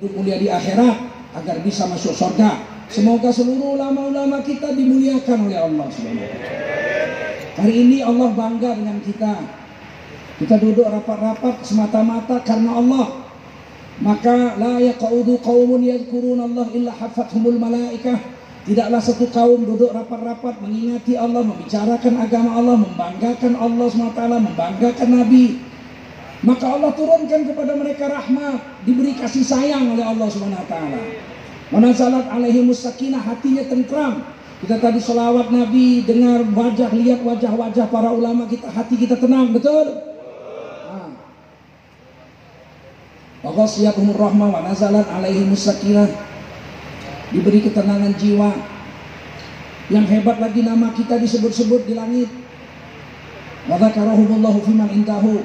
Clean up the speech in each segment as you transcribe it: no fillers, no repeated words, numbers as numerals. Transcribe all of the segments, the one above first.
mulia di akhirat agar bisa masuk surga. Semoga seluruh ulama-ulama kita dimuliakan oleh Allah Subhanahu wa taala. Hari ini Allah bangga dengan kita. Kita duduk rapat-rapat semata-mata karena Allah. Maka la yaqudu qaumun yadhkuruna Allah illa hafathumul malaikah. Tidaklah satu kaum duduk rapat-rapat mengingati Allah, membicarakan agama Allah, membanggakan Allah SWT, membanggakan Nabi. Maka Allah turunkan kepada mereka rahmat, diberi kasih sayang oleh Allah SWT. Manazalat alaihimus sakinah, hatinya tentram. Kita tadi selawat Nabi, dengar wajah, lihat wajah-wajah para ulama kita, hati kita tenang, betul? Waghashiyatuhumur rahmah wa nazalat alaihimus sakinah, diberi ketenangan jiwa. Yang hebat lagi nama kita disebut-sebut di langit. Wa dzakarahumullahu fiman indahu.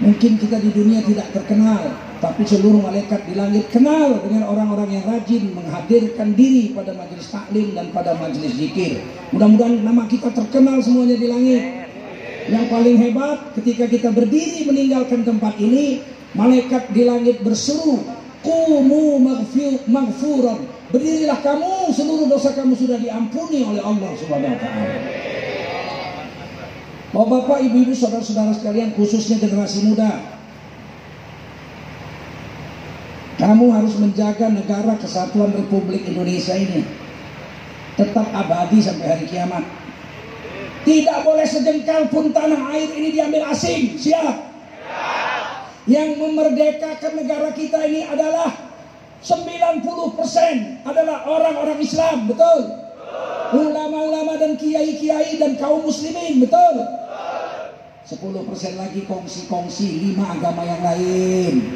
Mungkin kita di dunia tidak terkenal, tapi seluruh malaikat di langit kenal dengan orang-orang yang rajin menghadirkan diri pada majelis taklim dan pada majelis zikir. Mudah-mudahan nama kita terkenal semuanya di langit. Yang paling hebat, ketika kita berdiri meninggalkan tempat ini, malaikat di langit berseru, "Qumu maghfuran." Berdirilah kamu, seluruh dosa kamu sudah diampuni oleh Allah Subhanahu wa taala. Bapak-bapak, ibu-ibu, saudara-saudara sekalian, khususnya generasi muda, kamu harus menjaga negara kesatuan Republik Indonesia ini tetap abadi sampai hari kiamat. Tidak boleh sejengkal pun tanah air ini diambil asing. Siap? Yang memerdekakan negara kita ini adalah 90% adalah orang-orang Islam, betul? Ulama-ulama dan kiai-kiai dan kaum muslimin, betul? 10% lagi kongsi-kongsi 5 agama yang lain.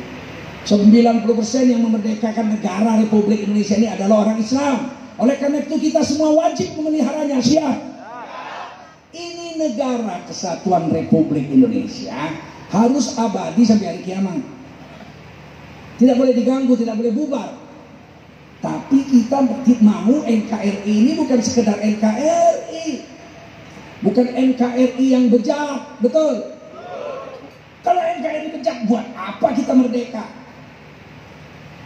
90% yang memerdekakan negara Republik Indonesia ini adalah orang Islam. Oleh karena itu kita semua wajib memeliharanya. Siap? Ini negara kesatuan Republik Indonesia harus abadi sampai hari kiamat. Tidak boleh diganggu, tidak boleh bubar. Tapi kita mau NKRI ini bukan sekedar NKRI, bukan NKRI yang bejat, betul? Kalau NKRI bejat, buat apa kita merdeka?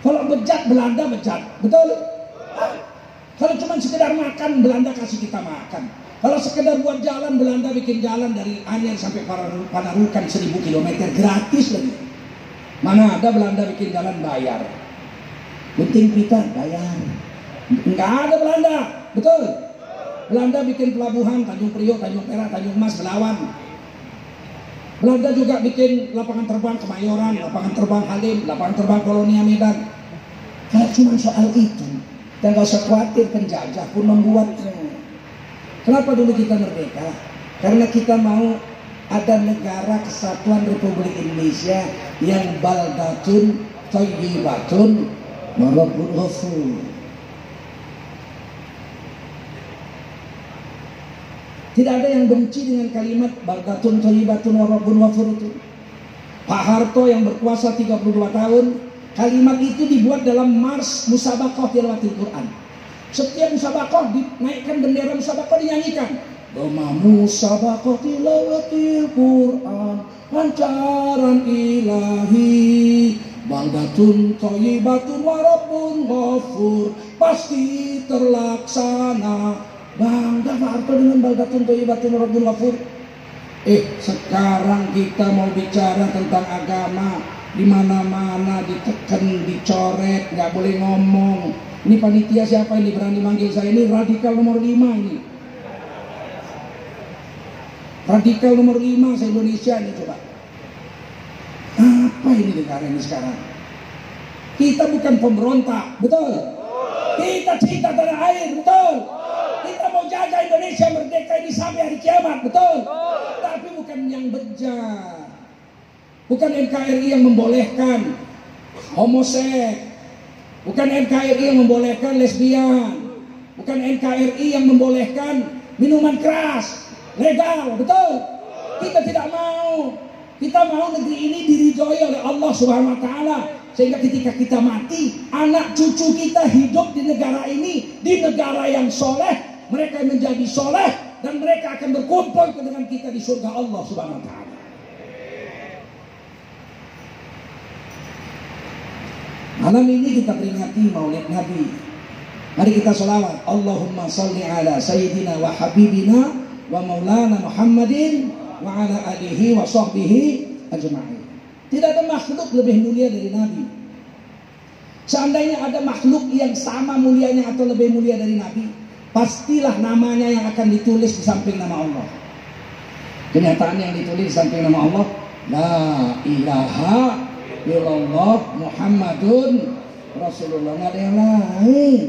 Kalau bejat, Belanda bejat, betul? Kalau cuma sekedar makan, Belanda kasih kita makan. Kalau sekedar buat jalan, Belanda bikin jalan dari Anyer sampai Panarukan 1000 km gratis lagi. Mana ada Belanda bikin jalan bayar. Gunting pita bayar. Enggak ada Belanda, betul? Belanda bikin pelabuhan Tanjung Priok, Tanjung Perak, Tanjung Mas, Belawan. Belanda juga bikin lapangan terbang Kemayoran, lapangan terbang Halim, lapangan terbang Kolonia Medan. Kalau cuma soal itu, dan gak usah khawatir penjajah pun membuatnya. Kenapa dulu kita merdeka? Karena kita mau ada negara kesatuan Republik Indonesia yang baldatun thayyibatun wa rabbun ghafur. Tidak ada yang benci dengan kalimat baldatun thayyibatun wa rabbun ghafur itu. Pak Harto yang berkuasa 32 tahun, kalimat itu dibuat dalam mars musabaqah tilawatil Quran. Setiap musabaqah dinaikkan bendera musabaqah, dinyanyikan. Doma musabaqah tilawatil Quran, pancaran ilahi, baldatun thayyibatun wa rabbun ghafur, pasti terlaksana. Bangga Pak Harto dengan baldatun thayyibatun wa rabbun ghafur. Sekarang kita mau bicara tentang agama, di mana-mana ditekan, dicoret, nggak boleh ngomong. Ini panitia siapa ini berani manggil saya? Ini radikal nomor 5 ini. Radikal nomor 5 se-Indonesia ini, coba. Apa ini negara ini sekarang? Kita bukan pemberontak, betul? Kita cinta tanah air, betul? Kita mau jaga Indonesia merdeka ini sampai hari kiamat, betul? Tapi bukan yang bejat. Bukan NKRI yang membolehkan homoseks. Bukan NKRI yang membolehkan lesbian. Bukan NKRI yang membolehkan minuman keras legal, betul? Kita tidak mau. Kita mau negeri ini diridhoi oleh Allah Subhanahu wa taala, sehingga ketika kita mati, anak cucu kita hidup di negara ini, di negara yang soleh, mereka menjadi soleh dan mereka akan berkumpul dengan kita di surga Allah Subhanahu wa taala. Malam ini kita peringati Maulid Nabi. Mari kita sholawat. Allahumma salli ala sayyidina wa habibina wa maulana Muhammadin wa ala alihi wa sahbihi ajma'in. Tidak ada makhluk lebih mulia dari Nabi. Seandainya ada makhluk yang sama mulianya atau lebih mulia dari Nabi, pastilah namanya yang akan ditulis di samping nama Allah. Kenyataan yang ditulis di samping nama Allah, la ilaha illallah Muhammadun Rasulullah. Nggak ada yang lain.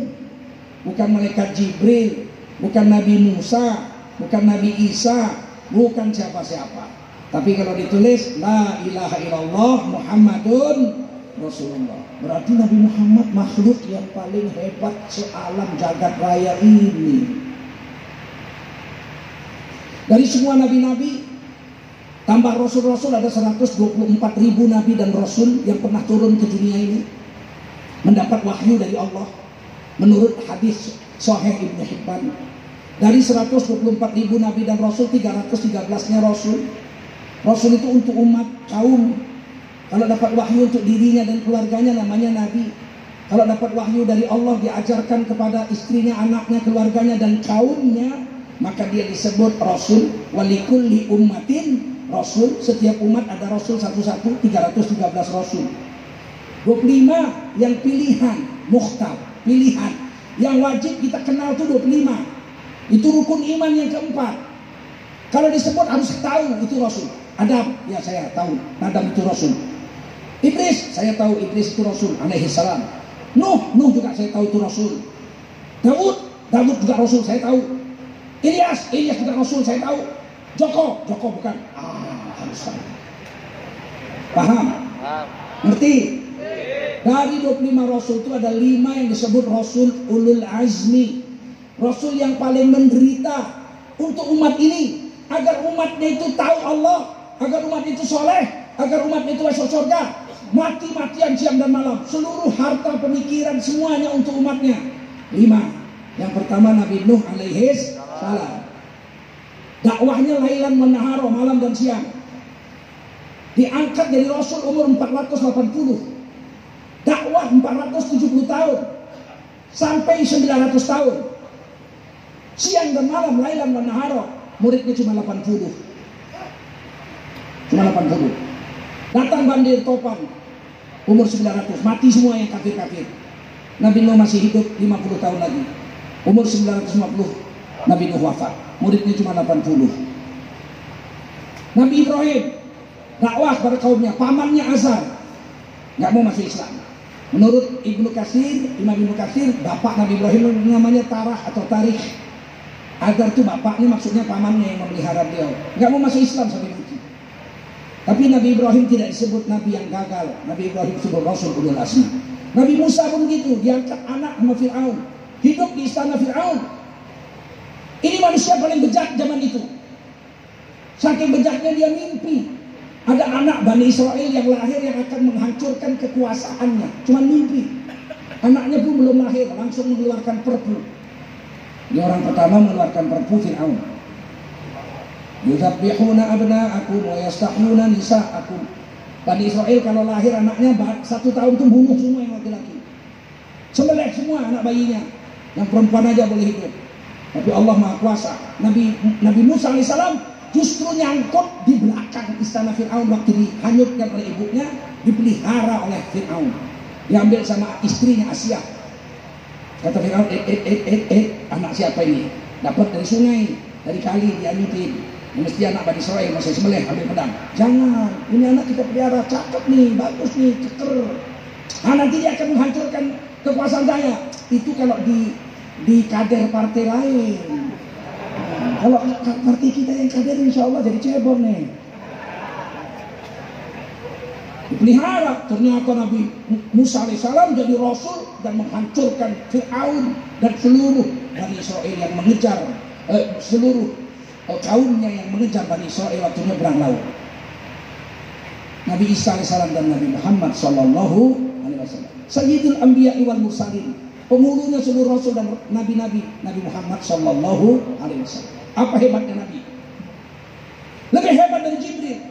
Bukan malaikat Jibril, bukan Nabi Musa, bukan Nabi Isa, bukan siapa-siapa. Tapi kalau ditulis la ilaha illallah Muhammadun Rasulullah, berarti Nabi Muhammad makhluk yang paling hebat sealam jagat raya ini. Dari semua nabi-nabi tambah rasul-rasul ada 124.000 nabi dan rasul yang pernah turun ke dunia ini, mendapat wahyu dari Allah. Menurut hadis Sahih Ibnu Hibban, dari 124.000 nabi dan rasul, 313-nya rasul. Rasul itu untuk umat, kaum. Kalau dapat wahyu untuk dirinya dan keluarganya namanya nabi. Kalau dapat wahyu dari Allah diajarkan kepada istrinya, anaknya, keluarganya dan kaumnya, maka dia disebut rasul. Walikulli ummatin rasul. Setiap umat ada rasul satu-satu, 313 rasul. 25 yang pilihan, mukhtar, pilihan. Yang wajib kita kenal itu 25. Itu rukun iman yang keempat. Kalau disebut harus tahu itu rasul. Adam, ya saya tahu Adam itu rasul. Idris, saya tahu Idris itu rasul alaihi salam. Nuh juga saya tahu itu rasul. Daud juga rasul, saya tahu. Ilyas juga rasul, saya tahu. Joko bukan. Harus tahu. Paham? Ngerti? Dari 25 rasul itu ada 5 yang disebut rasul ulul azmi. Rasul yang paling menderita untuk umat ini, agar umatnya itu tahu Allah, agar umat itu soleh, agar umat itu masuk surga. Mati-matian siang dan malam, seluruh harta pemikiran semuanya untuk umatnya. 5. Yang pertama Nabi Nuh alaihi salam. Dakwahnya lailan menaharo, malam dan siang. Diangkat dari rasul umur 480. Dakwah 470 tahun sampai 900 tahun. Siang dan malam lailan menaharo. Muridnya cuma 80. Datang banjir topan umur 900, mati semua yang kafir-kafir. Nabi Nuh masih hidup 50 tahun lagi. Umur 950 Nabi Nuh wafat. Muridnya cuma 80. Nabi Ibrahim dakwah pada kaumnya, pamannya Azar nggak mau masuk Islam. Menurut Ibnu Katsir, Imam Ibnu Katsir, bapak Nabi Ibrahim namanya Tarah atau Tarikh. Azar itu bapaknya, maksudnya pamannya yang memelihara beliau. Nggak mau masuk Islam sampai mati. Tapi Nabi Ibrahim tidak disebut Nabi yang gagal. Nabi Ibrahim disebut Rasul ulul azmi. Nabi Musa pun begitu, diangkat anak sama Fir'aun, hidup di istana Fir'aun. Ini manusia paling bejat zaman itu. Saking bejatnya dia mimpi ada anak Bani Israel yang lahir yang akan menghancurkan kekuasaannya. Cuma mimpi. Anaknya pun belum lahir, langsung mengeluarkan perpu. Ini orang pertama mengeluarkan perpu, Fir'aun. Yuzabbihuna abna'akum wa yastahyuna nisa'akum. Bani Israel kalau lahir anaknya 1 tahun itu bunuh semua yang laki-laki. Sembelih semua anak bayinya. Yang perempuan aja boleh hidup. Tapi Allah Maha Kuasa. Nabi Musa alaihissalam justru nyangkut di belakang istana Fir'aun waktu dihanyutkan oleh ibunya, dipelihara oleh Fir'aun. Diambil sama istrinya Asia. Kata Fir'aun, anak siapa ini? Dapat dari sungai, dari kali, dihanyutin. Mesti anak Bani Israel, masih sembelih, ambil pedang. Jangan, ini anak kita pelihara, cakep nih, bagus nih, ceker. Nanti dia akan menghancurkan kekuasaan saya. Itu kalau di kader partai lain. Kalau partai kita yang kader, insya Allah jadi cebong nih. Dipelihara, ternyata Nabi Musa alaihissalam jadi rasul dan menghancurkan Fir'aun dan seluruh Bani Israel yang mengejar seluruh kaumnya yang mengejar Bani Israel waktu nyebrang laut. Nabi Isa alaihissalam dan Nabi Muhammad sallallahu alaihi wasallam, Sayyidul Anbiya wal Mursalin, pemulunya seluruh rasul dan nabi-nabi, Nabi Muhammad sallallahu alaihi wasallam. Apa hebatnya Nabi? Lebih hebat dari Jibril.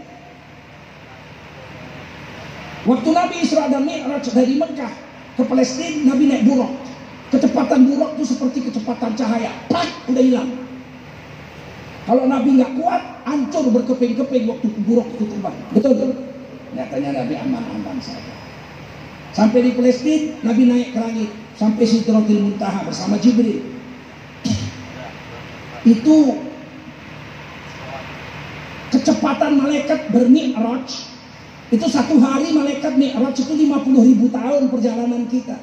Waktu Nabi Isra dan Mi'raj dari Mekah ke Palestina, Nabi naik buruk. Kecepatan buruk itu seperti kecepatan cahaya, plak, udah hilang. Kalau Nabi nggak kuat, hancur berkeping-keping waktu buruk itu terbang. Betul? Nyatanya Nabi aman-aman saja. Sampai di Palestina, Nabi naik ke langit sampai Sidratil Muntaha bersama Jibril. Itu kecepatan malaikat bermi'raj. Itu satu hari malaikat mi'raj itu 50.000 tahun perjalanan kita.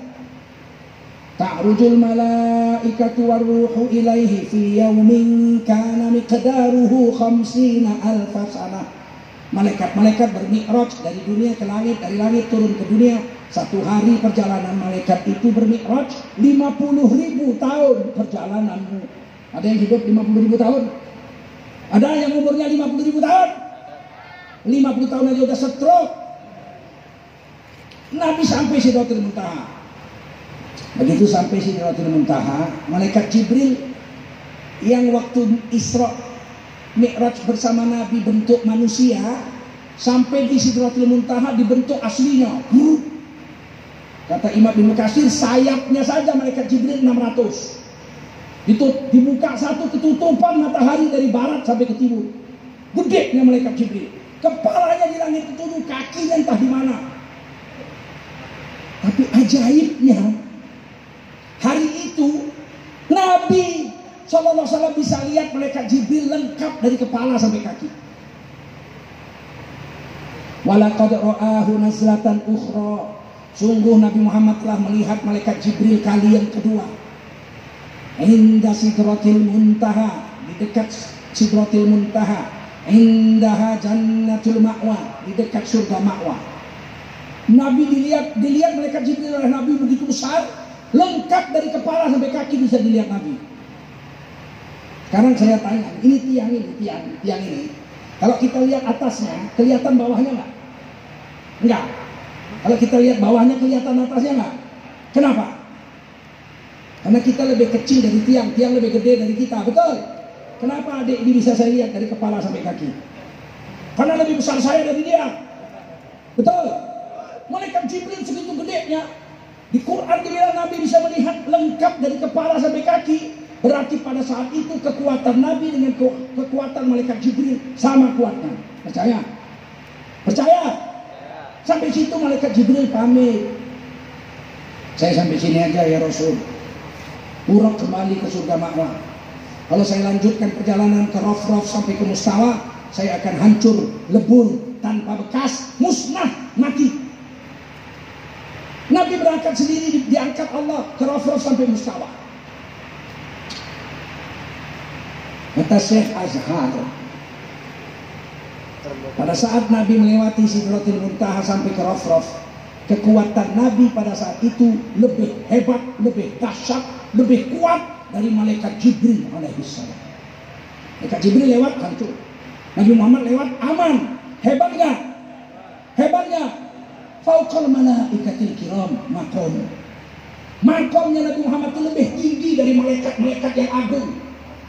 Ta'rujul malaikatu warruhu ilaihi fi yaumin kana miqdaruhu 50.000 sanah. Malaikat-malaikat bermi'raj dari dunia ke langit, dari langit turun ke dunia. Satu hari perjalanan malaikat itu bermi'raj 50.000 tahun perjalananmu. Ada yang hidup 50.000 tahun? Ada yang umurnya 50.000 tahun? 50 tahun aja udah stroke. Nabi sampai Sidratul Muntaha. Begitu sampai Sidratul Muntaha, malaikat Jibril yang waktu Isra Mi'raj bersama Nabi bentuk manusia, sampai di Sidratul Muntaha dibentuk aslinya. Kata Imam Ibnu Katsir, sayapnya saja malaikat Jibril 600. Dibuka satu, ketutupan matahari dari barat sampai ke timur. Gedenya malaikat Jibril. Kepalanya di langit ketujuh, kakinya entah di mana. Tapi ajaibnya, hari itu Nabi SAW bisa lihat malaikat Jibril lengkap dari kepala sampai kaki. Walaqad ra'ahu nazlatan ukhra. Sungguh Nabi Muhammad telah melihat malaikat Jibril kali yang kedua. Inda Sidratil Muntaha, di dekat Sidratil Muntaha. Indaha Jannatul Ma'wa, di dekat surga Ma'wa. Nabi dilihat malaikat Jibril oleh Nabi begitu besar, lengkap dari kepala sampai kaki bisa dilihat Nabi. Sekarang saya tanya, ini tiang ini. Kalau kita lihat atasnya, kelihatan bawahnya nggak? Enggak. Kalau kita lihat bawahnya, kelihatan atasnya nggak? Kenapa? Karena kita lebih kecil dari tiang lebih gede dari kita, betul? Kenapa adik ini bisa saya lihat dari kepala sampai kaki? Karena lebih besar saya dari dia, betul? Malaikat Jibril segitu gedenya. Di Quran dibilang Nabi bisa melihat lengkap dari kepala sampai kaki. Berarti pada saat itu kekuatan Nabi dengan kekuatan malaikat Jibril sama kuatnya. Percaya? Percaya? Sampai situ malaikat Jibril pamit. Saya sampai sini aja ya Rasul. Buruk kembali ke surga Ma'wa. Kalau saya lanjutkan perjalanan ke Raf-Raf sampai ke Mustawa, saya akan hancur, lebur, tanpa bekas, musnah, mati. Nabi berangkat sendiri, diangkat Allah ke Raf-Raf sampai Mustawa. Kata Syekh Azhar, pada saat Nabi melewati Sidratul Muntaha sampai ke Raf-Raf, kekuatan Nabi pada saat itu lebih hebat, lebih dahsyat, lebih kuat dari malaikat Jibril alaihissalam. Malaikat Jibril lewat hancur, Nabi Muhammad lewat aman. Hebat nggak? Hebat nggak? Fauqal malaikatil kiram maqam. Makamnya Nabi Muhammad itu lebih tinggi dari malaikat-malaikat yang agung.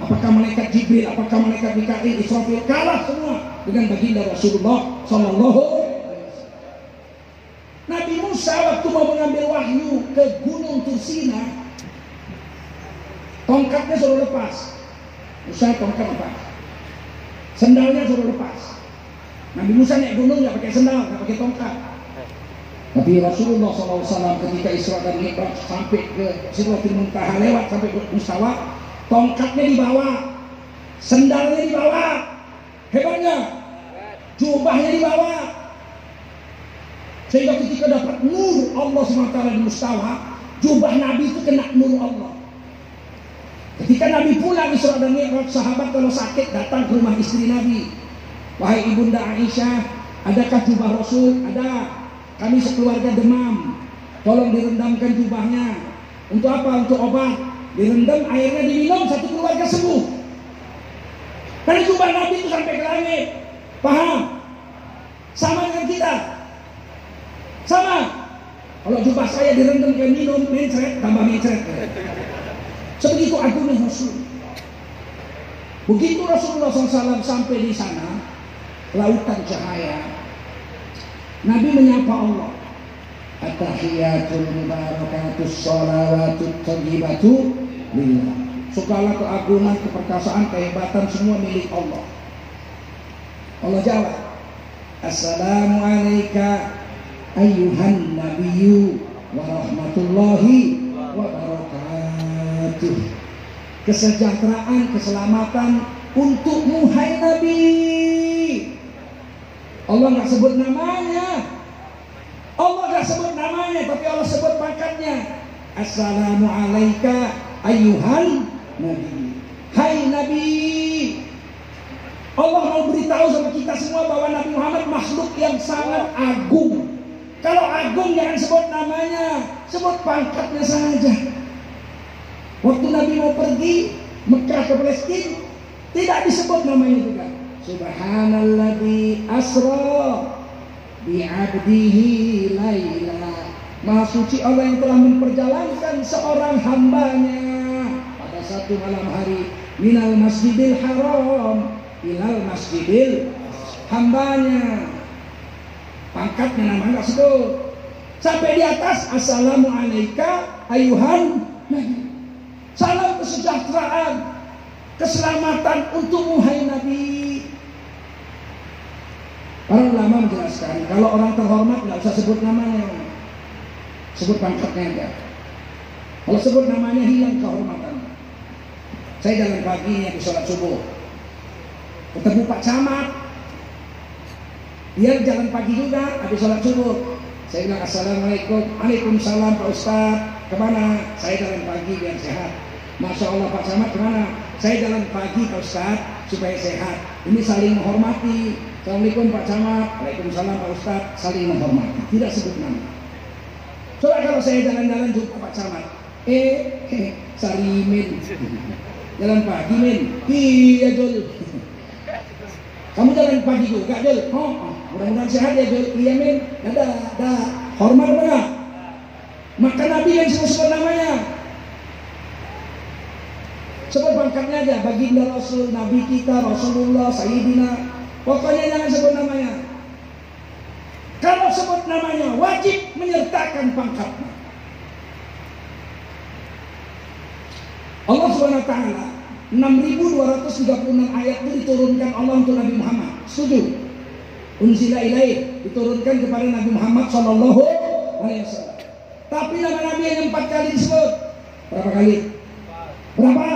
Apakah malaikat Jibril, apakah malaikat Mikail, Israfil, kalah semua dengan baginda Rasulullah Sallallahu Alaihi Wasallam. Nabi Musa waktu mau mengambil wahyu ke Gunung Tursina, tongkatnya suruh lepas. Musa tongkat lepas, sendalnya suruh lepas. Nabi Musa naik gunung nggak pakai sendal, nggak pakai tongkat. Tapi Rasulullah SAW ketika Isra dan Mi'raj sampai ke Sidratul Muntaha, lewat sampai ke Mustawa, tongkatnya dibawa, sendalnya dibawa. Hebatnya, jubahnya dibawa. Sehingga ketika dapat nur Allah SWT di Mustawa, jubah Nabi itu kena nur Allah. Ketika Nabi pulang Isra dan Mi'raj, sahabat kalau sakit datang ke rumah istri Nabi. Wahai ibunda Aisyah, adakah jubah Rasul? Ada. Kami sekeluarga demam. Tolong direndamkan jubahnya. Untuk apa? Untuk obat. Direndam, airnya diminum, satu keluarga sembuh. Karena jubah Nabi itu sampai ke langit. Paham? Sama dengan kita. Sama. Kalau jubah saya direndam ke minum, mencret, tambah mencret. Sebegitu agungnya Rasul. Begitu Rasulullah SAW sampai di sana, lautan cahaya, Nabi menyapa Allah. At-tahiyatul mubarakatus sholawatut thayyibatu lillah. Segala keagungan, keperkasaan, kehebatan semua milik Allah. Allah jawab, Assalamu alayka ayyuhan nabiyyu wa rahmatullahi wa barakatuh. Kesejahteraan, keselamatan untukmu hai Nabi. Allah nggak sebut namanya. Allah nggak sebut namanya, tapi Allah sebut pangkatnya. Assalamu alayka ayyuhan nabi. Hai Nabi. Allah mau beritahu sama kita semua bahwa Nabi Muhammad makhluk yang sangat agung. Kalau agung jangan sebut namanya, sebut pangkatnya saja. Waktu Nabi mau pergi Mekah ke Palestina, tidak disebut namanya juga. Subhanalladzi asra bi'abdihi laila. Maha suci Allah yang telah memperjalankan seorang hambanya pada satu malam hari minal masjidil haram ilal masjidil. Hambanya pangkatnya nama nggak sebut. Sampai di atas assalamu alayka ayyuhan nabi. Salam kesejahteraan, keselamatan untukmu hai Nabi. Para ulama menjelaskan kalau orang terhormat nggak usah sebut namanya, sebut pangkatnya aja. Kalau sebut namanya hilang kehormatan. Saya jalan pagi habis sholat subuh, ketemu Pak Camat, dia jalan pagi juga habis sholat subuh. Saya bilang assalamualaikum. Waalaikumsalam Pak Ustadz. Kemana? Saya jalan pagi biar sehat. Masya Allah Pak Camat kemana? Saya jalan pagi Pak Ustadz supaya sehat. Ini saling menghormati. Assalamualaikum Pak Camat. Waalaikumsalam Pak Ustadz. Saling menghormati, tidak sebut nama. Coba kalau saya jalan-jalan jumpa Pak Camat, Salimin, jalan pagi Min. Iya Jul. Kamu jalan pagi juga Jul? Oh, mudah-mudahan sehat ya Jul. Iya Min. Ada hormat enggak? Maka Nabi yang sebut namanya, sebut pangkatnya aja. Baginda Rasul, Nabi kita, Rasulullah, Sayyidina. Pokoknya jangan sebut namanya. Kalau sebut namanya wajib menyertakan pangkatnya. Allah Subhanahu wa taala 6.236 ayat itu diturunkan Allah untuk Nabi Muhammad. Setuju? Unzila ilaih, diturunkan kepada Nabi Muhammad sallallahu alaihi wasallam. Tapi nama Nabi yang 4 kali disebut. Berapa kali? Berapa?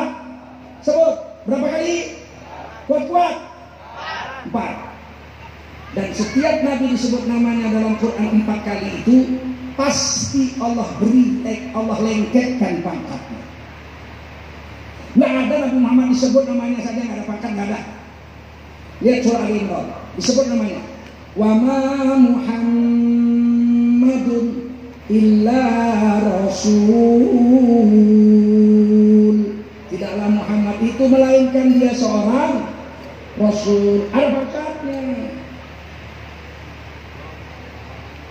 Sebut. Berapa kali? Kuat-kuat. 4. Dan setiap Nabi disebut namanya dalam Quran 4 kali itu, pasti Allah beri, Allah lengketkan pangkatnya. Nggak ada Nabi Muhammad disebut namanya saja nggak ada pangkat, nggak ada. Lihat surah Ali Imran, disebut namanya. Wa ma Muhammadun illa rasul. Tidaklah Muhammad itu melainkan dia seorang rasul. Ada pangkatnya.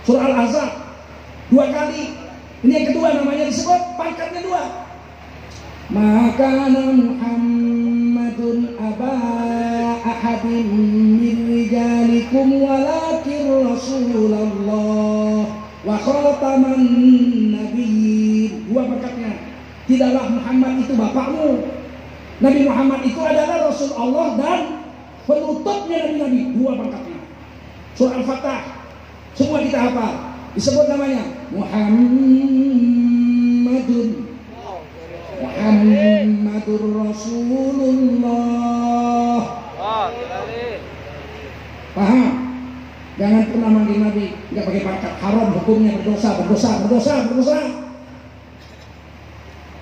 Surah Al-Ahzab 2 kali. Ini yang kedua namanya disebut, pangkatnya 2. Maka Muhammadun aba ahadin min rijalikum walakin Rasulullah wa khataman nabiyyin. 2 pangkatnya. Tidaklah Muhammad itu bapakmu. Nabi Muhammad itu adalah Rasul Allah dan penutupnya Nabi-Nabi. 2 pangkatnya. Surah Al-Fatah semua kita hafal. Disebut namanya Muhammadur Rasulullah. Paham? Jangan pernah manggil Nabi nggak pakai pangkat, haram hukumnya, berdosa.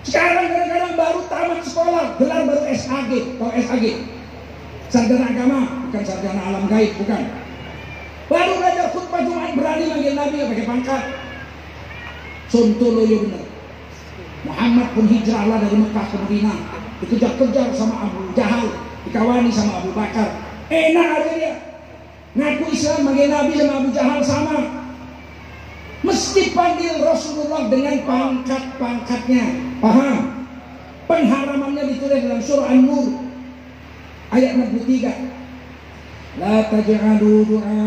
Sekarang kadang-kadang baru tamat sekolah, gelar baru SAG. Tahu SAG? Sarjana agama, bukan sarjana alam gaib, bukan. Baru belajar khutbah Jumat berani manggil Nabi nggak pakai pangkat. Sontoloyo benar. Muhammad pun hijrahlah dari Mekah ke Madinah, dikejar-kejar sama Abu Jahal, dikawani sama Abu Bakar. Enak aja dia. Ngaku Islam manggil Nabi sama Abu Jahal sama. Mesti panggil Rasulullah dengan pangkat-pangkatnya. Paham? Pengharamannya ditulis dalam surah An-Nur ayat 63. La taj'alu du'a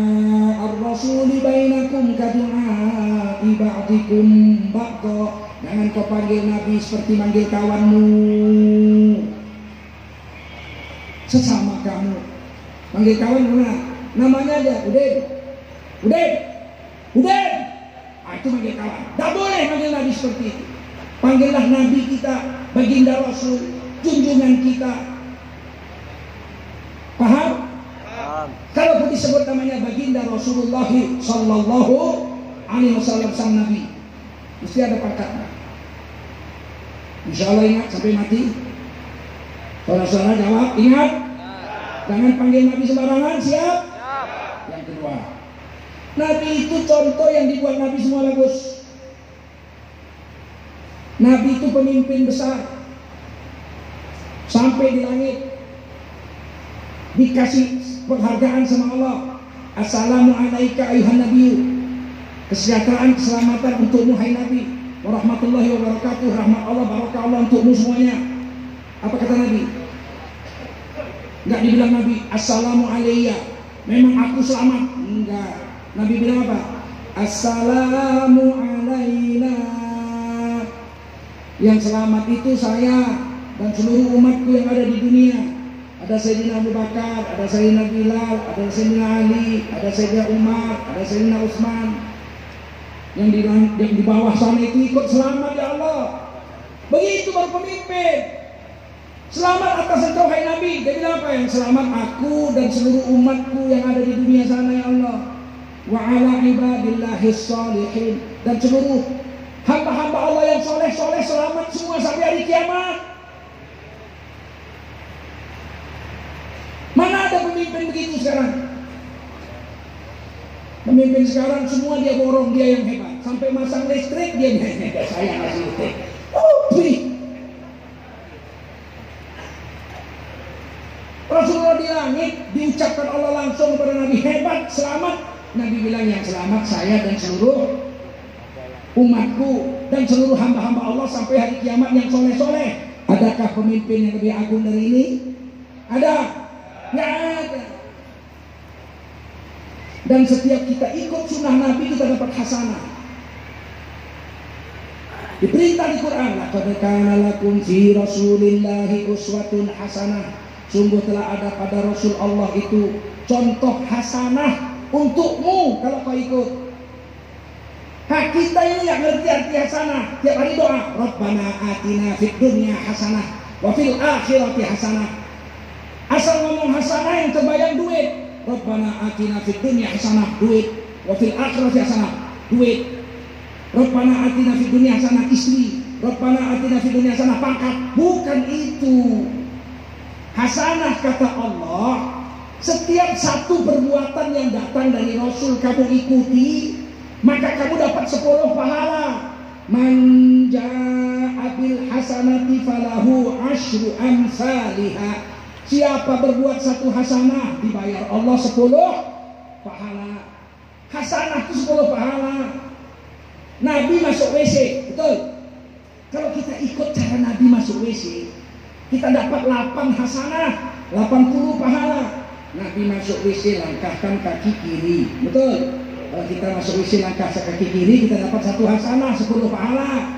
ar-rasuli bainakum ka du'a'i ba'dikum ba'da. Jangan kau panggil Nabi seperti manggil kawanmu, sesama kamu. Manggil kawan mana? Namanya aja, Udin. Itu manggil kawan. Tak boleh manggil Nabi seperti itu. Panggillah Nabi kita, baginda Rasul, junjungan kita. Paham? Kalau pun disebut namanya baginda Rasulullah Sallallahu Alaihi Wasallam, sang Nabi, mesti ada pangkatnya. Insya Allah ingat sampai mati. Saudara-saudara jawab, ingat. Jangan panggil Nabi sembarangan. Siap? Yang kedua, Nabi itu contoh yang dibuat Nabi semua bagus. Nabi itu pemimpin besar, sampai di langit dikasih penghargaan sama Allah. Assalamu alaika ayuhan nabiyyu. Kesejahteraan, keselamatan untukmu hai Nabi. Warahmatullahi wabarakatuh. Rahmat Allah, barakah Allah untukmu semuanya. Apa kata Nabi? Enggak dibilang Nabi assalamu alayya, memang aku selamat. Enggak. Nabi bilang apa? Assalamu alayna. Yang selamat itu saya dan seluruh umatku yang ada di dunia. Ada Sayyidina Abu Bakar, ada Sayyidina Bilal, ada Sayyidina Ali, ada Sayyidina Umar, ada Sayyidina Utsman. Yang di bawah sana itu ikut selamat ya Allah. Begitu baru pemimpin. Selamat atas engkau hai Nabi. Dia bilang apa? Yang selamat aku dan seluruh umatku yang ada di dunia sana ya Allah. Wa ala ibadillahis shalihin. Dan seluruh hamba-hamba Allah yang soleh-soleh selamat semua sampai hari kiamat. Mana ada pemimpin begitu sekarang? Pemimpin sekarang semua dia borong, dia yang hebat. Sampai masang listrik dia hebat. Saya ngasih listrik. Rasulullah di langit diucapkan Allah langsung kepada Nabi, hebat, selamat. Nabi bilang yang selamat saya dan seluruh umatku dan seluruh hamba-hamba Allah sampai hari kiamat yang soleh-soleh. Adakah pemimpin yang lebih agung dari ini? Ada? Nggak ada. Dan setiap kita ikut sunnah Nabi kita dapat hasanah. Diperintah di Quran, laqad kana lakum fi Rasulillahi uswatun hasanah. Sungguh telah ada pada Rasul Allah itu contoh hasanah untukmu kalau kau ikut. Kita ini yang ngerti arti hasanah. Tiap hari doa, Rabbana atina fid dunya hasanah wa fil akhirati hasanah. Asal ngomong hasanah yang terbayang duit. Rabbana atina fid dunya hasanah, duit. Wa fil akhirati hasanah, duit. Rabbana atina fid dunya hasanah, istri. Rabbana atina fid dunya hasanah, pangkat. Bukan itu. Hasanah kata Allah, setiap satu perbuatan yang datang dari Rasul kamu ikuti, maka kamu dapat 10 pahala. Man jaa bil hasanati falahu asyru amsalihha. Siapa berbuat satu hasanah dibayar Allah 10 pahala. Hasanah itu 10 pahala. Nabi masuk WC, betul? Kalau kita ikut cara Nabi masuk WC, kita dapat 8 hasanah, 80 pahala. Nabi masuk WC langkahkan kaki kiri, betul? Kalau kita masuk WC langkah kaki kiri, kita dapat 1 hasanah, 10 pahala.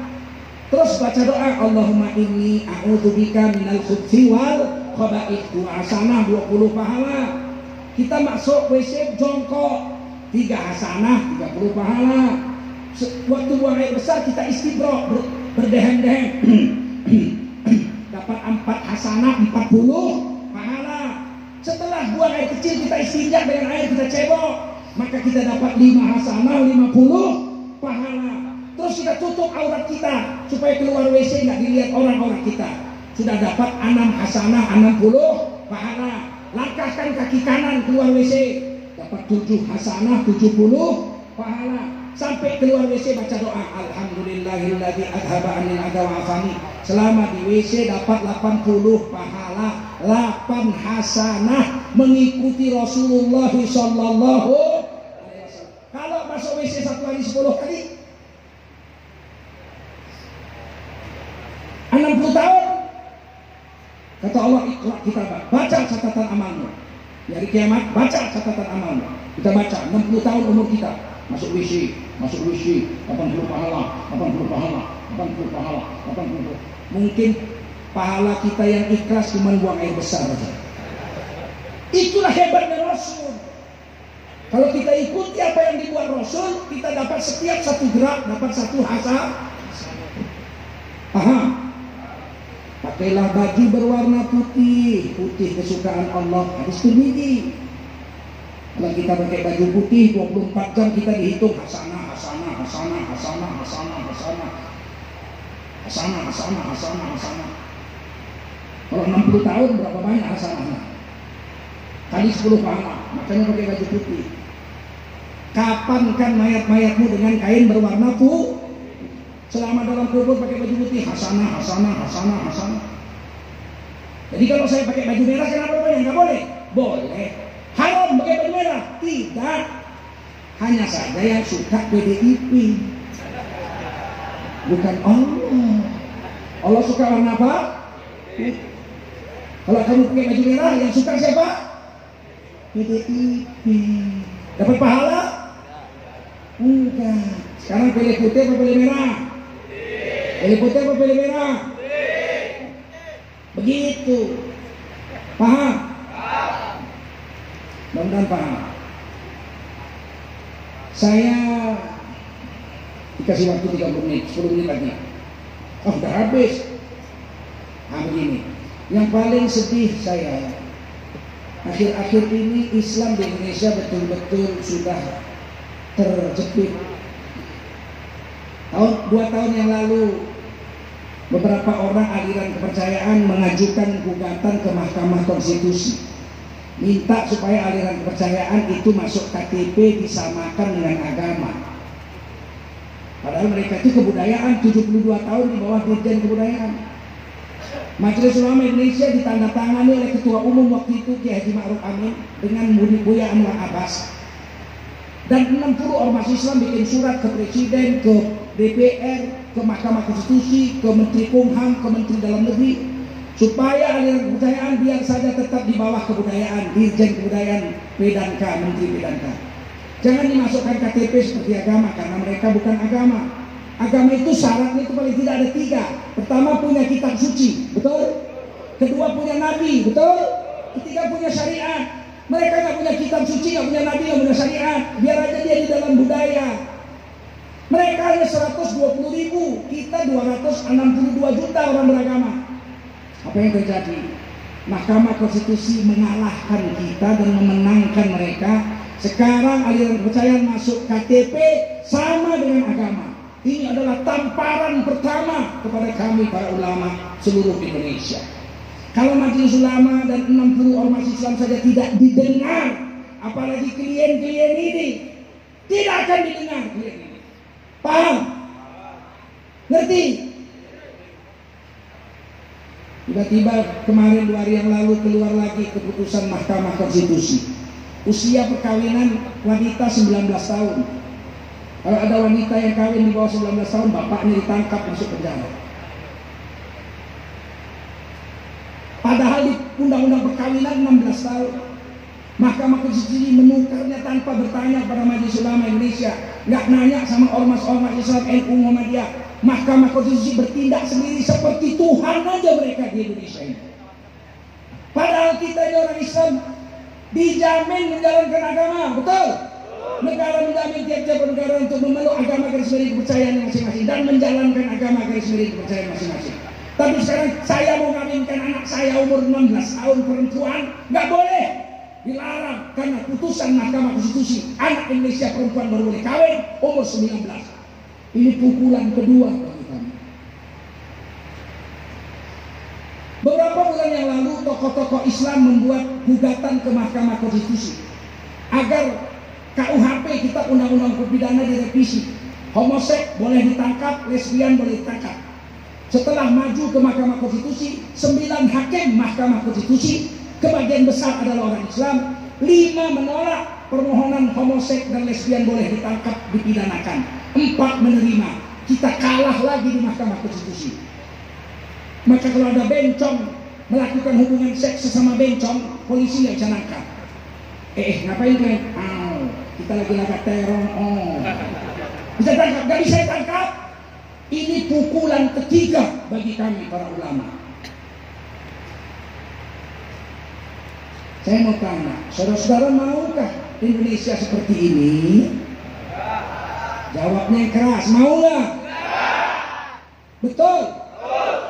Terus baca doa, Allahumma inni a'udzubika minal khubuthi wal khaba'ith, 2 hasanah, 20 pahala. Kita masuk WC jongkok, 3 hasanah, 30 pahala. Waktu buang air besar kita istibro, berdehem-dehem, dapat 4 hasanah, 40 pahala. Setelah buang air kecil kita istinja dengan air, kita cebok, maka kita dapat 5 hasanah, 50 pahala. Terus kita tutup aurat kita supaya keluar WC nggak dilihat orang-orang kita. Sudah dapat 6 hasanah, 60 pahala. Langkahkan kaki kanan keluar WC, dapat 7 hasanah, 70 pahala. Sampai keluar WC baca doa, alhamdulillahilladzi adhaba 'anil adha wa afani. Selama di WC dapat 80 pahala, 8 hasanah mengikuti Rasulullah sallallahu alaihi wasallam. Kalau masuk WC 1 hari 10 kali, 60 tahun. Kata Allah, iqra kitabak, baca catatan amalmu. Di hari kiamat, baca catatan amal. Kita baca 60 tahun umur kita, masuk WC, 80 pahala, 80 pahala, 80 pahala, 80. Mungkin pahala kita yang ikhlas cuma buang air besar saja. Itulah hebatnya Rasul. Kalau kita ikuti apa yang dibuat Rasul, kita dapat setiap satu gerak, dapat satu hasanah. Paham? Pakailah baju berwarna putih, putih kesukaan Allah. Hadis Tirmidzi. Kalau kita pakai baju putih 24 jam kita dihitung hasanah. Kalau 60 tahun berapa banyak hasanahnya? Kali 10 pahala. Makanya pakai baju putih. Kapan kan mayat-mayatmu dengan kain berwarna putih? Selama dalam kubur pakai baju putih, hasanah. Jadi kalau saya pakai baju merah, kenapa banyak? Nggak boleh? Boleh. Haram pakai baju merah? Tidak. Hanya saja yang suka PDIP, bukan Allah. Allah suka warna apa? Kalau kamu pakai baju merah, yang suka siapa? PDIP. Dapat pahala? Enggak. Sekarang pilih putih atau pilih merah? Pilih putih atau pilih merah? Begitu. Paham? Mudah-mudahan paham. Saya dikasih waktu 30 menit, 10 menit lagi. Oh, udah habis. Nah, begini. Yang paling sedih saya, akhir-akhir ini Islam di Indonesia betul-betul sudah terjepit. 2 tahun yang lalu, beberapa orang aliran kepercayaan mengajukan gugatan ke Mahkamah Konstitusi, minta supaya aliran kepercayaan itu masuk KTP disamakan dengan agama. Padahal mereka itu kebudayaan, 72 tahun di bawah Dirjen Kebudayaan. Majelis Ulama Indonesia ditandatangani oleh Ketua Umum waktu itu Kiai Haji Ma'ruf Amin dengan Buya Anwar Abbas. Dan 60 ormas Islam bikin surat ke Presiden, ke DPR, ke Mahkamah Konstitusi, ke Menteri Kumham, ke Menteri Dalam Negeri, supaya aliran kepercayaan biar saja tetap di bawah kebudayaan, Dirjen Kebudayaan P&K, Menteri P&K. Jangan dimasukkan KTP seperti agama, karena mereka bukan agama. Agama itu syaratnya itu paling tidak ada 3. Pertama, punya kitab suci, betul? Kedua, punya nabi, betul? Ketiga, punya syariat. Mereka nggak punya kitab suci, nggak punya nabi, nggak punya syariat. Biar aja dia di dalam budaya. Mereka hanya 120.000, kita 262 juta orang beragama. Apa yang terjadi? Mahkamah Konstitusi mengalahkan kita dan memenangkan mereka. Sekarang aliran kepercayaan masuk KTP sama dengan agama. Ini adalah tamparan pertama kepada kami para ulama seluruh Indonesia. Kalau Majelis Ulama dan 60 ormas Islam saja tidak didengar, apalagi klien-klien ini tidak akan didengar. Paham? Ngerti? Tiba-tiba kemarin 2 hari yang lalu keluar lagi keputusan Mahkamah Konstitusi. Usia perkawinan wanita 19 tahun. Kalau ada wanita yang kawin di bawah 19 tahun, bapaknya ditangkap masuk penjara. Padahal di Undang-Undang Perkawinan 16 tahun. Mahkamah Konstitusi menukarnya tanpa bertanya pada Majelis Ulama Indonesia, nggak nanya sama ormas-ormas Islam NU Muhammadiyah. Mahkamah Konstitusi bertindak sendiri seperti Tuhan aja mereka di Indonesia ini. Padahal kita ini orang Islam dijamin menjalankan agama, betul? Negara menjamin tiap-tiap negara untuk memeluk agama garis miring kepercayaan masing-masing dan menjalankan agama garis miring kepercayaan masing-masing. Tapi sekarang saya mau ngawinkan anak saya umur 16 tahun perempuan, nggak boleh, dilarang karena putusan Mahkamah Konstitusi. Anak Indonesia perempuan baru boleh kawin umur 19. Ini pukulan kedua bagi kami. Beberapa bulan yang lalu tokoh-tokoh Islam membuat gugatan ke Mahkamah Konstitusi agar KUHP, kita undang-undang pidana, direvisi. Homoseks boleh ditangkap, lesbian boleh ditangkap. Setelah maju ke Mahkamah Konstitusi, 9 hakim Mahkamah Konstitusi, kebagian besar adalah orang Islam, 5 menolak permohonan homoseks dan lesbian boleh ditangkap, dipidanakan. 4 menerima. Kita kalah lagi di Mahkamah Konstitusi. Maka kalau ada bencong melakukan hubungan seks sesama bencong, polisi nggak bisa nangkap. Ngapain kalian? Kita lagi lakukan teror. Bisa tangkap? Gak bisa tangkap. Ini pukulan ketiga bagi kami para ulama. Saya mau tanya, saudara-saudara maukah Indonesia seperti ini? Jawabnya yang keras, mau nggak? Betul?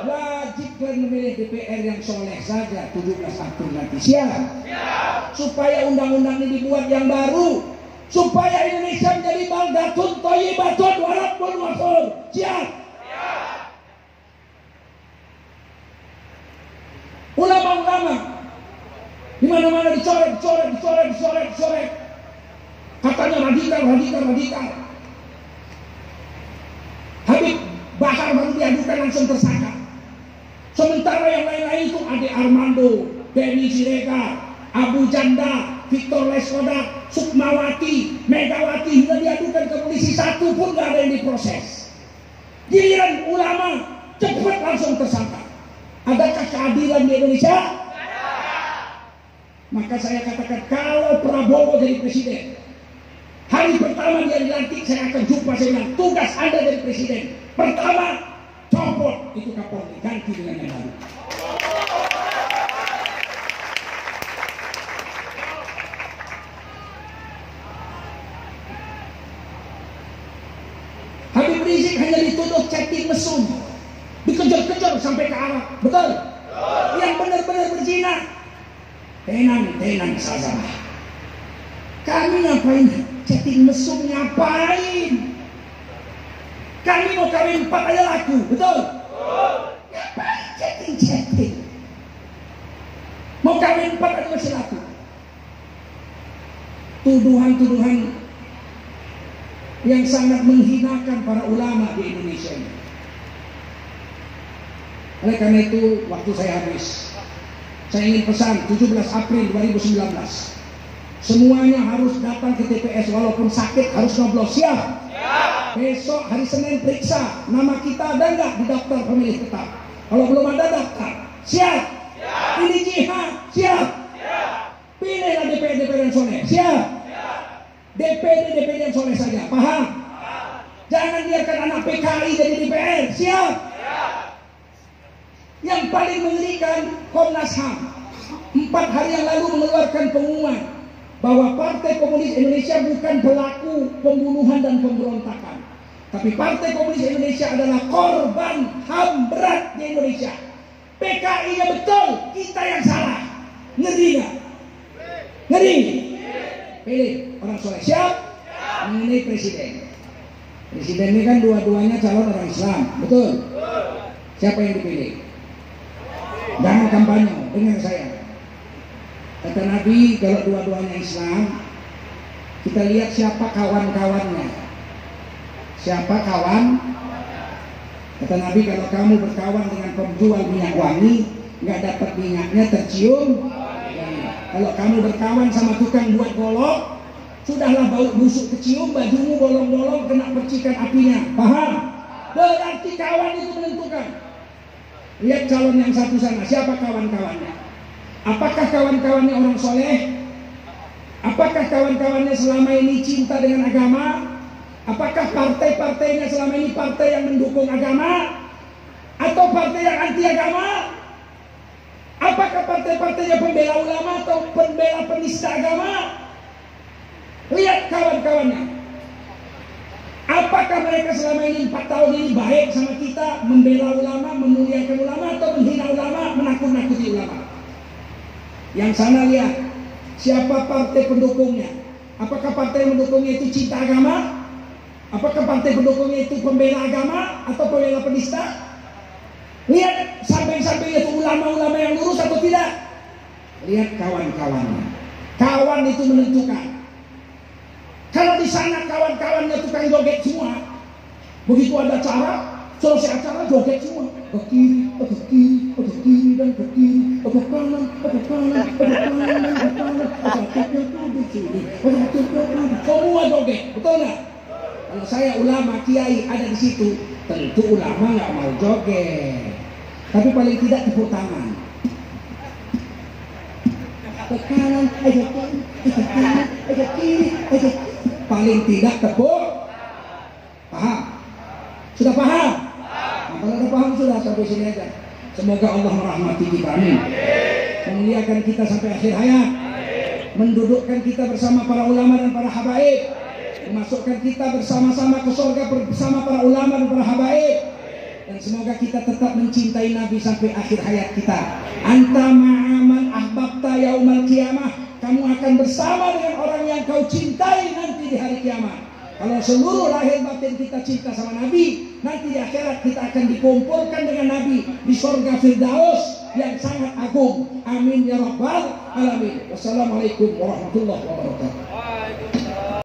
Wajib kalian memilih DPR yang soleh saja 17 April nanti. Siap? Supaya undang-undang ini dibuat yang baru, supaya Indonesia menjadi baldatun thayyibatun wa rabbun ghafur. Siap? Ulama-ulama di mana-mana dicoret. Katanya radikal. Habib Bahar baru diadukan langsung tersangka. Sementara yang lain-lain itu Ade Armando, Benny Siregar, Abu Janda, Victor Leskoda, Sukmawati, Megawati sudah diadukan ke polisi, satu pun nggak ada yang diproses. Giliran ulama cepat langsung tersangka. Adakah keadilan di Indonesia? Maka saya katakan, kalau Prabowo jadi presiden, hari pertama dia dilantik, saya akan jumpa, saya bilang, tugas Anda jadi presiden. Pertama, copot itu Kapolri, ganti dengan yang baru. Habib Rizik hanya dituduh chatting mesum, dikejar-kejar sampai ke Arab. Betul? Yang benar-benar berzina, tenang saja. Kami ngapain chatting mesum, ngapain? Kami mau kawin 4 aja laku, betul? Ngapain chatting? Mau kawin 4 aja masih laku. Tuduhan-tuduhan yang sangat menghinakan para ulama di Indonesia ini. Oleh karena itu, waktu saya habis, saya ingin pesan 17 April 2019, semuanya harus datang ke TPS, walaupun sakit harus nyoblos. Siap? Besok hari Senin periksa nama kita ada nggak di daftar pemilih tetap. Kalau belum ada, daftar. Siap? Ini jihad. Siap? Pilihlah DPD yang soleh. Siap? DPD yang soleh saja. Paham? Jangan biarkan anak PKI jadi DPR. Siap? Yang paling mengerikan, Komnas HAM 4 hari yang lalu mengeluarkan pengumuman bahwa Partai Komunis Indonesia bukan pelaku pembunuhan dan pemberontakan, tapi Partai Komunis Indonesia adalah korban HAM berat di Indonesia. PKI-nya betul, kita yang salah. Ngeri nggak? Ngeri. Pilih orang soleh. Siap? Mengenai presiden. Presiden ini kan dua-duanya calon orang Islam, betul? Siapa yang dipilih? Jangan kampanye, dengar saya. Kata Nabi, kalau dua-duanya Islam, kita lihat siapa kawan-kawannya. Siapa kawan? Kata Nabi, kalau kamu berkawan dengan penjual minyak wangi, nggak dapat minyaknya, tercium. Kalau kamu berkawan sama tukang buat golok, sudahlah bau busuk kecium, bajumu bolong-bolong, kena percikan apinya. Paham? Berarti kawan itu menentukan. Lihat calon yang satu sana, siapa kawan-kawannya? Apakah kawan-kawannya orang soleh? Apakah kawan-kawannya selama ini cinta dengan agama? Apakah partai-partainya selama ini partai yang mendukung agama? Atau partai yang anti agama? Apakah partai-partainya pembela ulama atau pembela penista agama? Lihat kawan-kawannya. Apakah mereka selama ini 4 tahun ini baik sama kita, membela ulama, memuliakan ulama, atau menghina ulama, menakut-nakuti ulama? Yang sana lihat siapa partai pendukungnya. Apakah partai pendukungnya itu cinta agama? Apakah partai pendukungnya itu pembela agama atau pembela penista? Lihat samping-sampingnya itu ulama-ulama yang lurus atau tidak. Lihat kawan-kawannya. Kawan itu menentukan. Kalau di sana kawan-kawannya tukang joget semua, begitu ada acara, selesai acara joget semua, ke kiri dan ke kiri, ke kanan, semua joget, betul nggak? Kalau saya ulama, kiai ada di situ, tentu ulama nggak mau joget, tapi paling tidak tepuk tangan. ke kanan, ke kiri, ke kanan, ke kiri, paling tidak tepuk. Paham? Sudah paham? Nah, kalau udah paham sudah sampai sini aja. Semoga Allah merahmati kita, amin. Memuliakan kita sampai akhir hayat, mendudukkan kita bersama para ulama dan para habaib, memasukkan kita bersama-sama ke surga bersama para ulama dan para habaib, dan semoga kita tetap mencintai Nabi sampai akhir hayat kita. Anta ma'aman ahbabta yaumal qiyamah, kamu akan bersama dengan orang yang kau cintai nanti di hari kiamat. Kalau seluruh lahir batin kita cinta sama Nabi, nanti di akhirat kita akan dikumpulkan dengan Nabi di surga Firdaus yang sangat agung. Amin ya rabbal alamin. Wassalamualaikum warahmatullahi wabarakatuh.